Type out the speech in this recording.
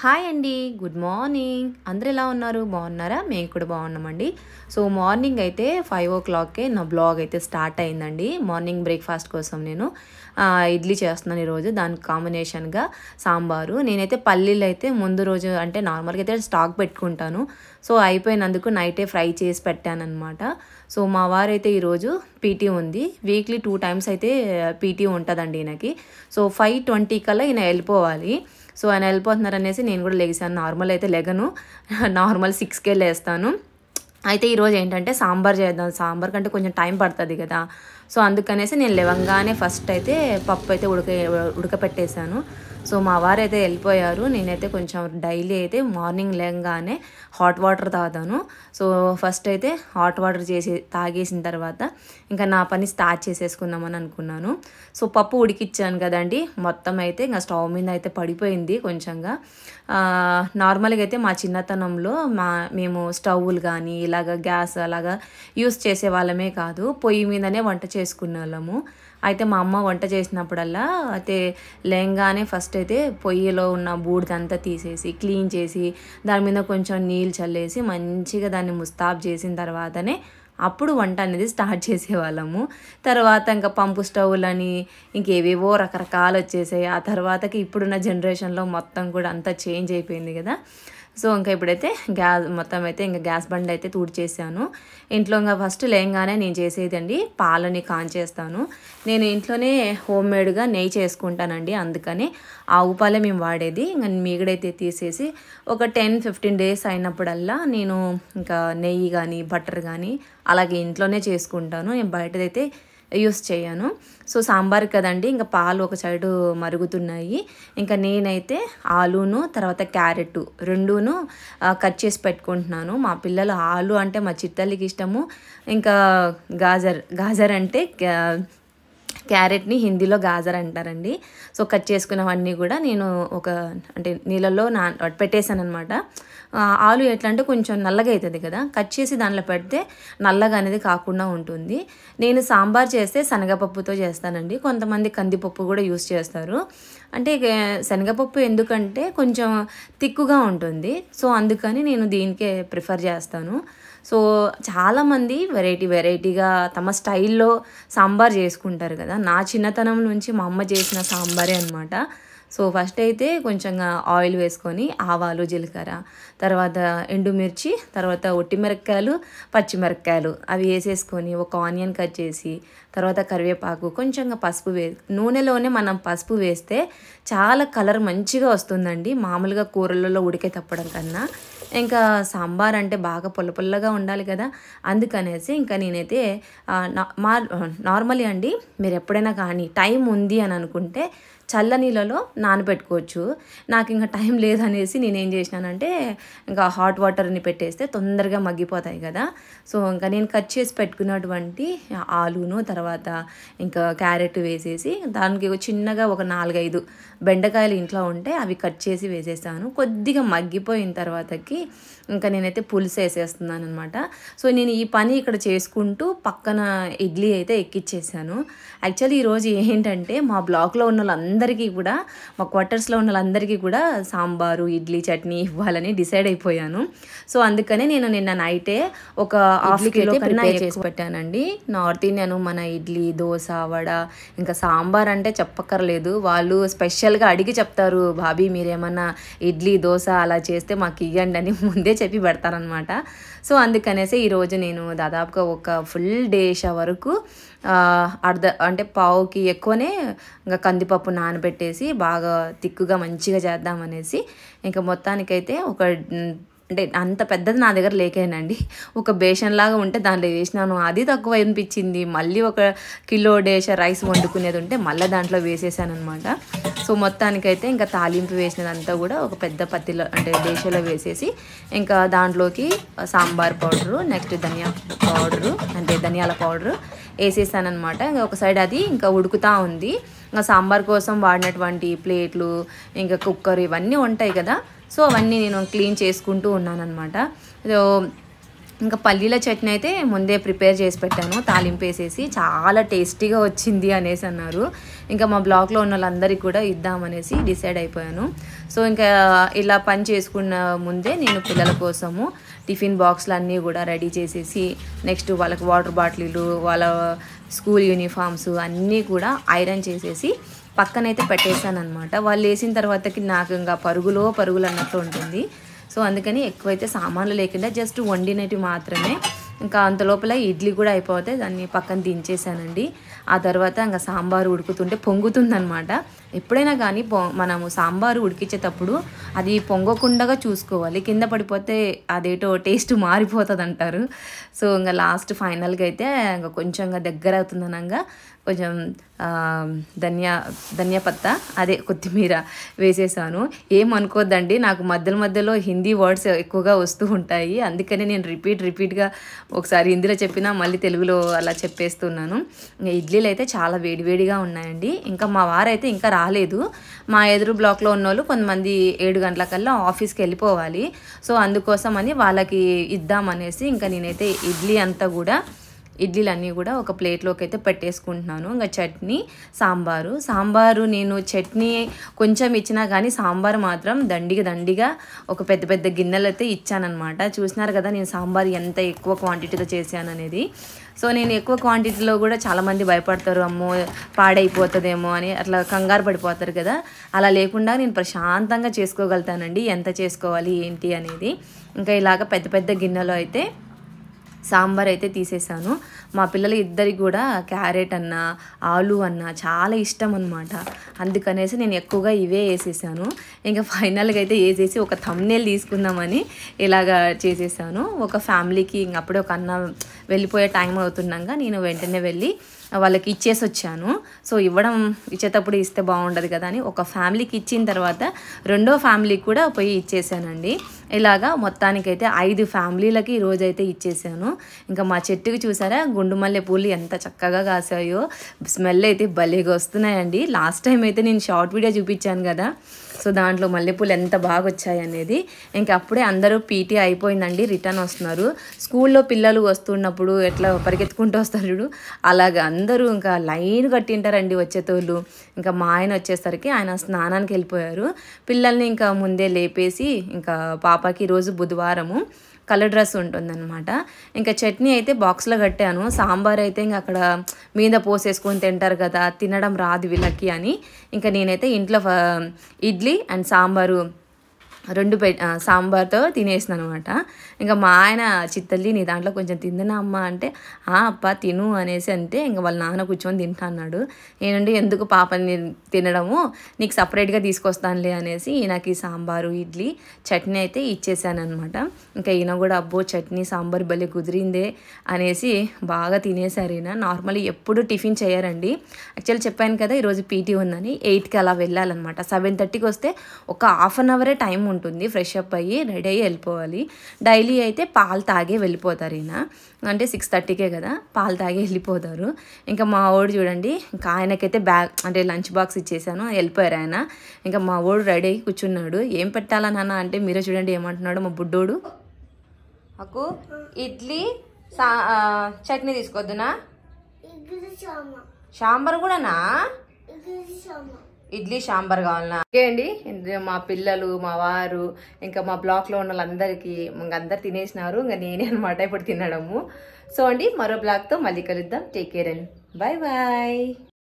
Hi అండి. Good morning. అందరూ ఎలా ఉన్నారు? బాగున్నారా? మేము కూడా బాగున్నామండి. సో మార్నింగ్ అయితే 5:00కే నా బ్లాగ్ అయితే స్టార్ట్ అయిందండి. మార్నింగ్ బ్రేక్ఫాస్ట్ కోసం నేను ఇడ్లీ చేస్తున్నాను ఈరోజు. దానికి కాంబినేషన్గా సాంబారు. నేనైతే పల్లీలు అయితే ముందు రోజు అంటే నార్మల్గా అయితే స్టాక్ పెట్టుకుంటాను. సో అయిపోయినందుకు నైటే ఫ్రై చేసి పెట్టానన్నమాట. సో మా వారైతే ఈరోజు పీటీ ఉంది. వీక్లీ 2 టైమ్స్ అయితే పీటీ ఉంటుందండి ఈయనకి. సో 5:20 కల్లా ఈయన వెళ్ళిపోవాలి. సో ఆయన వెళ్ళిపోతున్నారనేసి నేను కూడా లెగిసాను. నార్మల్ అయితే లెగను, నార్మల్ 6కే లేస్తాను. అయితే ఈరోజు ఏంటంటే సాంబార్ చేద్దాం. సాంబార్ కంటే కొంచెం టైం పడుతుంది కదా. సో అందుకనేసి నేను లేవంగానే ఫస్ట్ అయితే పప్పు అయితే ఉడకపెట్టేశాను. సో మా వారైతే వెళ్ళిపోయారు. నేనైతే కొంచెం డైలీ అయితే మార్నింగ్ లేవగానే హాట్ వాటర్ తాగుతాను. సో ఫస్ట్ అయితే హాట్ వాటర్ తాగేసిన తర్వాత ఇంకా నా పని స్టార్ట్ చేసేసుకుందామని అనుకున్నాను. సో పప్పు ఉడికిచ్చాను కదండి, మొత్తం అయితే ఇంకా స్టవ్ మీద అయితే పడిపోయింది కొంచెంగా. నార్మల్గా అయితే మా చిన్నతనంలో మేము స్టవ్లు కానీ ఇలాగ గ్యాస్ అలాగా యూస్ చేసే వాళ్ళమే కాదు, పొయ్యి మీదనే వంట చేసుకునే వాళ్ళము. అయితే మా అమ్మ వంట చేసినప్పుడల్లా అయితే లేంగానే ఫస్ట్ అయితే పొయ్యిలో ఉన్న బూడిదంతా తీసేసి క్లీన్ చేసి దాని మీద కొంచెం నీళ్ళు చల్లేసి మంచిగా దాన్ని ముస్తాబ్ చేసిన తర్వాతనే అప్పుడు వంట అనేది స్టార్ట్ చేసేవాళ్ళము. తర్వాత ఇంకా పంపు స్టవ్లని ఇంకేవేవో రకరకాలు వచ్చేసాయి. ఆ తర్వాతకి ఇప్పుడున్న జనరేషన్లో మొత్తం కూడా అంతా చేంజ్ అయిపోయింది కదా. సో ఇంకా ఇప్పుడైతే మొత్తం అయితే ఇంకా గ్యాస్ బండ్ అయితే తుడిచేసాను. ఇంట్లో ఇంకా ఫస్ట్ లేంగానే నేను చేసేదండి పాలని కాంచేస్తాను. నేను ఇంట్లోనే హోమ్మేడ్గా నెయ్యి చేసుకుంటానండి, అందుకని ఆవు పాలే మేము వాడేది. ఇంకా మీగడైతే తీసేసి ఒక 10-15 డేస్ అయినప్పుడల్లా నేను ఇంకా నెయ్యి కానీ బటర్ కానీ అలాగే ఇంట్లోనే చేసుకుంటాను. నేను బయటదైతే యూస్ చేయను. సో సాంబార్ కదండి, ఇంకా పాలు ఒక సైడు మరుగుతున్నాయి. ఇంకా నేనైతే ఆలూను తర్వాత క్యారెట్ రెండూను కట్ చేసి పెట్టుకుంటున్నాను. మా పిల్లలు ఆలు అంటే మా చిట్టల్లికి ఇష్టము. ఇంకా గాజర్ అంటే క్యారెట్ని హిందీలో గాజర్ అంటారండి. సో కట్ చేసుకున్నవన్నీ కూడా నేను అంటే నీళ్ళల్లో పెట్టేశాను అనమాట. ఆలు ఎట్లా అంటే కొంచెం నల్లగా అవుతుంది కదా, కట్ చేసి దాంట్లో పెడితే నల్లగా అనేది కాకుండా ఉంటుంది. నేను సాంబార్ చేస్తే శనగపప్పుతో చేస్తానండి. కొంతమంది కందిపప్పు కూడా యూస్ చేస్తారు. అంటే శనగపప్పు ఎందుకంటే కొంచెం తిక్కుగా ఉంటుంది. సో అందుకని నేను దీనికే ప్రిఫర్ చేస్తాను. సో చాలామంది వెరైటీగా తమ స్టైల్లో సాంబార్ చేసుకుంటారు కదా. నా చిన్నతనం నుంచి మా అమ్మ చేసిన సాంబారే అనమాట. సో ఫస్ట్ అయితే కొంచెం ఆయిల్ వేసుకొని ఆవాలు జీలకర్ర తర్వాత ఎండుమిర్చి తర్వాత ఒట్టిమిరపకాయలు పచ్చిమిరపకాయలు అవి వేసేసుకొని ఒక ఆనియన్ కట్ చేసి తర్వాత కరివేపాకు కొంచెంగా పసుపు నూనెలోనే మనం పసుపు వేస్తే చాలా కలర్ మంచిగా వస్తుందండి, మామూలుగా కూరలలో ఉడికే తప్పడం కన్నా. ఇంకా సాంబార్ అంటే బాగా పుల్లగా ఉండాలి కదా, అందుకనేసి ఇంకా నేనైతే నార్మల్లీ అండి మీరు ఎప్పుడైనా కానీ టైం ఉంది అని అనుకుంటే చల్ల నీళ్ళలో నానబెట్టుకోవచ్చు. నాకు ఇంకా టైం లేదనేసి నేనేం చేసినానంటే ఇంకా హాట్ వాటర్ని పెట్టేస్తే తొందరగా మగ్గిపోతాయి కదా. సో ఇంకా నేను కట్ చేసి పెట్టుకున్నటువంటి ఆలును తర్వాత ఇంకా క్యారెట్ వేసేసి దానికి చిన్నగా ఒక 4-5 బెండకాయలు ఇంట్లో ఉంటే అవి కట్ చేసి వేసేసాను. కొద్దిగా మగ్గిపోయిన తర్వాతకి ఇంకా నేనైతే పులుసు వేసేస్తున్నాను అనమాట. సో నేను ఈ పని ఇక్కడ చేసుకుంటూ పక్కన ఇడ్లీ అయితే ఎక్కిచ్చేసాను. యాక్చువల్లీ ఈరోజు ఏంటంటే మా బ్లాక్లో ఉన్న వాళ్ళందరికీ కూడా, మా క్వార్టర్స్లో ఉన్న వాళ్ళందరికీ కూడా సాంబారు ఇడ్లీ చట్నీ ఇవ్వాలని డిసైడ్ అయిపోయాను. సో అందుకనే నేను నిన్న నైటే ఒక ½ కిలో చేసి పెట్టానండి. నార్త్ ఇండియన్ మన ఇడ్లీ దోశ వడ ఇంకా సాంబార్ అంటే చెప్పక్కర్లేదు. వాళ్ళు స్పెషల్గా అడిగి చెప్తారు, భాబీ మీరేమన్నా ఇడ్లీ దోశ అలా చేస్తే మాకు ఇవ్వండి అని ముందే చెప్పి పెడతారనమాట. సో అందుకనేసి ఈరోజు నేను దాదాపుగా ఒక ఫుల్ డేష వరకు అంటే పావుకి ఎక్కువనే ఇంకా కందిపప్పు నానబెట్టేసి బాగా తిక్కుగా మంచిగా చేద్దామనేసి ఇంకా మొత్తానికైతే అంటే అంత పెద్దది నా దగ్గర లేకేనండి, ఒక బేషన్ లాగా ఉంటే దాంట్లో వేసినాను. అది తక్కువ అనిపించింది. మళ్ళీ 1 కిలో డేష రైస్ వండుకునేది ఉంటే మళ్ళీ దాంట్లో వేసేసాను అనమాట. సో మొత్తానికైతే ఇంకా తాలింపు వేసినదంతా కూడా ఒక పెద్ద పత్తిలో అంటే డేషలో వేసేసి ఇంకా దాంట్లోకి సాంబార్ పౌడరు నెక్స్ట్ ధనియాల పౌడరు వేసేసానమాట. ఇంకా ఒక సైడ్ అది ఇంకా ఉడుకుతూ ఉంది. ఇంకా సాంబార్ కోసం వాడినటువంటి ప్లేట్లు ఇంకా కుక్కర్ ఇవన్నీ ఉంటాయి కదా. సో అవన్నీ నేను క్లీన్ చేసుకుంటూ ఉన్నానన్నమాట. సో ఇంకా పల్లీల చట్నీ అయితే ముందే ప్రిపేర్ చేసి పెట్టాను, తాలింపు వేసేసి చాలా టేస్టీగా వచ్చింది అనేసి అన్నారు. ఇంకా మా బ్లాక్లో ఉన్న వాళ్ళందరికీ కూడా ఇద్దామనేసి డిసైడ్ అయిపోయాను. సో ఇంకా ఇలా పని చేసుకున్న ముందే నేను పిల్లల కోసము టిఫిన్ బాక్స్లు అన్నీ కూడా రెడీ చేసేసి, నెక్స్ట్ వాళ్ళకి వాటర్ బాటిల్, వాళ్ళ స్కూల్ యూనిఫామ్స్ అన్నీ కూడా ఐరన్ చేసేసి పక్కనైతే పెట్టేశాను అనమాట. వాళ్ళు వేసిన తర్వాతకి నాకు ఇంకా పరుగులు అన్నట్టు ఉంటుంది. సో అందుకని ఎక్కువైతే సామాన్లు లేకుండా జస్ట్ వండినవి మాత్రమే. ఇంకా అంత లోపల ఇడ్లీ కూడా అయిపోతే దాన్ని పక్కన దించేసానండి. ఆ తర్వాత ఇంకా సాంబారు ఉడుకుతుంటే పొంగుతుందనమాట. ఎప్పుడైనా కానీ మనము సాంబారు ఉడికించేటప్పుడు అది పొంగకుండా చూసుకోవాలి, కింద పడిపోతే అదేటో టేస్ట్ మారిపోతుంది అంటారు. సో ఇంకా లాస్ట్ ఫైనల్గా అయితే ఇంకా కొంచెంగా దగ్గర అవుతుందనగా కొంచెం ధనియా పత్తా అదే కొత్తిమీర వేసేసాను. ఏమనుకోద్దండి, నాకు మధ్యలో హిందీ వర్డ్స్ ఎక్కువగా వస్తూ ఉంటాయి, అందుకని నేను రిపీట్గా ఒకసారి హిందీలో చెప్పినా మళ్ళీ తెలుగులో అలా చెప్పేస్తున్నాను. ఇంకా ఇడ్లీలు అయితే చాలా వేడివేడిగా ఉన్నాయండి. ఇంకా మా వారైతే ఇంకా రాలేదు. మా ఎదురు బ్లాక్లో ఉన్న వాళ్ళు కొంతమంది 7 గంటలకల్లా ఆఫీస్కి వెళ్ళిపోవాలి. సో అందుకోసమని వాళ్ళకి ఇద్దామనేసి ఇంకా నేనైతే ఇడ్లీలన్నీ కూడా ఒక ప్లేట్లోకి అయితే పెట్టేసుకుంటున్నాను. ఇంకా చట్నీ, సాంబారు నేను చట్నీ కొంచెం ఇచ్చినా కానీ సాంబారు మాత్రం దండిగా ఒక పెద్ద గిన్నెలు అయితే ఇచ్చానమాట. చూసినారు కదా నేను సాంబారు ఎంత ఎక్కువ క్వాంటిటీతో చేశాను అనేది. సో నేను ఎక్కువ క్వాంటిటీలో కూడా చాలామంది భయపడతారు, అమ్మో పాడైపోతుందేమో అని అట్లా కంగారు పడిపోతారు కదా. అలా లేకుండా నేను ప్రశాంతంగా చేసుకోగలుగుతానండి, ఎంత చేసుకోవాలి ఏంటి అనేది. ఇంకా ఇలాగ పెద్ద గిన్నెలో అయితే సాంబార్ అయితే తీసేసాను. మా పిల్లలు ఇద్దరికి కూడా క్యారెట్ అన్న ఆలు అన్న చాలా ఇష్టం అనమాట. అందుకనేసి నేను ఎక్కువగా ఇవే వేసేసాను. ఇంకా ఫైనల్గా అయితే వేసేసి ఒక థంబ్నెయిల్ తీసుకుందామని ఇలాగా చేసేసాను. ఒక ఫ్యామిలీకి ఇంక అప్పుడే ఒక అన్న వెళ్ళిపోయే టైం అవుతున్నాక నేను వెంటనే వెళ్ళి వాళ్ళకి ఇచ్చేసి వచ్చాను. సో ఇచ్చేటప్పుడు ఇస్తే బాగుండదు కదా అని ఒక ఫ్యామిలీకి ఇచ్చిన తర్వాత రెండో ఫ్యామిలీకి కూడా పోయి ఇచ్చేసానండి. ఇలాగా మొత్తానికైతే 5 ఫ్యామిలీలకి ఈరోజైతే ఇచ్చేసాను. ఇంకా మా చెట్టుకి చూసారా గుండు మల్లె పూలు ఎంత చక్కగా కాసాయో, స్మెల్ అయితే భలేగా వస్తున్నాయండి. లాస్ట్ టైం అయితే నేను షార్ట్ వీడియో చూపించాను కదా, సో దాంట్లో మల్లెపూలు ఎంత బాగా వచ్చాయి అనేది. ఇంకా అప్పుడే అందరూ పీటీ అయిపోయిందండి, రిటర్న్ వస్తున్నారు. స్కూల్లో పిల్లలు వస్తున్నప్పుడు ఎట్లా పరిగెత్తుకుంటూ వస్తారు చూడు, అలాగా అందరూ ఇంకా లైన్ కట్టింటారండి వచ్చేతోళ్ళు. ఇంకా మా ఆయన వచ్చేసరికి ఆయన స్నానానికి వెళ్ళిపోయారు. పిల్లల్ని ఇంకా ముందే లేపేసి ఇంకా పాపకి ఈరోజు బుధవారము కలర్ డ్రెస్ ఉంటుందన్నమాట. ఇంకా చట్నీ అయితే బాక్స్లో కట్టాను. సాంబార్ అయితే ఇంకా అక్కడ మీద పోసేసుకొని తింటారు కదా, తినడం రాదు వీళ్ళకి అని ఇంకా నేనైతే ఇంట్లో ఇడ్లీ అండ్ సాంబారు సాంబార్తో తినేసాను అనమాట. ఇంకా మా ఆయన చిత్తల్లి నీ దాంట్లో కొంచెం తిందనా అమ్మ అంటే అప్ప తిను అనేసి అంటే ఇంకా వాళ్ళ నాన్న కూర్చొని తింటా అన్నాడు. నేనండి ఎందుకు పాపని తినడము, నీకు సపరేట్గా తీసుకొస్తానులే అనేసి ఈయనకి సాంబారు ఇడ్లీ చట్నీ అయితే ఇచ్చేసాను అనమాట. ఇంకా ఈయన కూడా అబ్బో చట్నీ సాంబార్ భలే కుదిరిందే అనేసి బాగా తినేసారు. ఈయన నార్మల్లీ ఎప్పుడు టిఫిన్ చేయరండి. యాక్చువల్లీ చెప్పాను కదా ఈరోజు పీటీ ఉందని, 8కి అలా వెళ్ళాలన్నమాట. 7:30కి వస్తే ఒక హాఫ్ అన్ అవరే టైం ఉంటుంది, ఫ్రెష్ అప్ అయ్యి రెడీ అయ్యి వెళ్ళిపోవాలి. డైలీ అయితే పాలు తాగే వెళ్ళిపోతారు ఈయన, అంటే 6:30కే కదా పాలు తాగి వెళ్ళిపోతారు. ఇంకా మా వాడు చూడండి, ఇంకా ఆయనకైతే అంటే లంచ్ బాక్స్ ఇచ్చేసాను, వెళ్ళిపోయారు ఆయన. ఇంకా మా వాడు రెడీ అయ్యి కూర్చున్నాడు. ఏం పెట్టాలా నాన్న అంటే మీరే చూడండి ఏమంటున్నాడు మా బుడ్డోడు. అక్కు ఇడ్లీ చట్నీ తీసుకొద్దునా, సాంబార్ కూడానా, ఇడ్లీ సాంబార్ కావాలన్నా. ఓకే అండి, మా పిల్లలు మా వారు ఇంకా మా బ్లాక్లో ఉన్న వాళ్ళందరికీ అందరు తినేసినారు. ఇంకా నేనే అనమాట ఇప్పుడు తినడము. సో అండి మరో బ్లాగ్తో మళ్ళీ కలుద్దాం. Take care and bye bye.